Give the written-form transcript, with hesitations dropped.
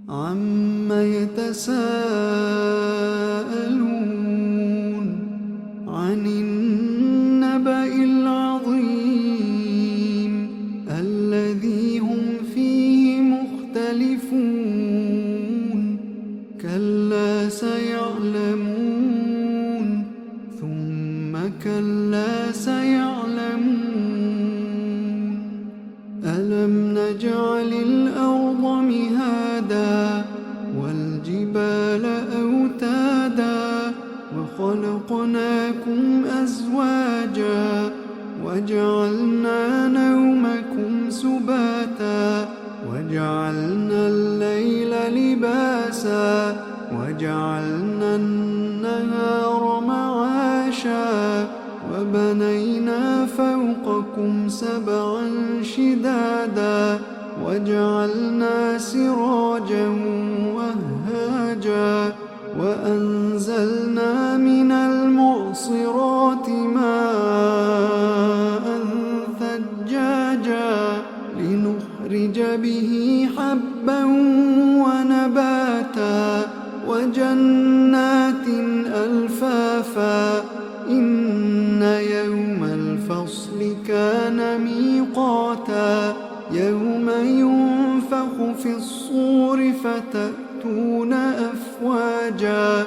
عَمَّ يَتَسَاءَلُونَ عَنِ النَّبَإِ الْعَظِيمِ الَّذِي هُمْ فِيهِ مُخْتَلِفُونَ كَلَّا سَيَعْلَمُونَ ثُمَّ كَلَّا سَيَعْلَمُونَ أَلَمْ نَجْعَلِ الْأَرْضَ مِهَادًا وَالْجِبَالَ أَوْتَادًا وَخَلَقْنَاكُمْ أَزْوَاجًا وَجَعَلْنَا نَوْمَكُمْ سُبَاتًا وَجَعَلْنَا اللَّيْلَ لِبَاسًا وَجَعَلْنَا النَّهَارَ مَعَاشًا وَبَنَيْنَا فَوْقَكُمْ سَبْعًا شِدَادًا وَجَعَلْنَا سِرَاجًا وَهَّاجًا وَأَنزَلْنَا مِنَ الْمُعْصِرَاتِ مَاءً ثَجَّاجًا لِنُخْرِجَ بِهِ حَبًّا وَنَبَاتًا وَجَنَّاتٍ أَلْفَافًا إِنَّ يَوْمَ الْفَصْلِ كَانَ مِيقَاتًا يَوْمَ يُنفَخُ فِي الصُّورِ فَتَأْتُونَ أَفْوَاجًا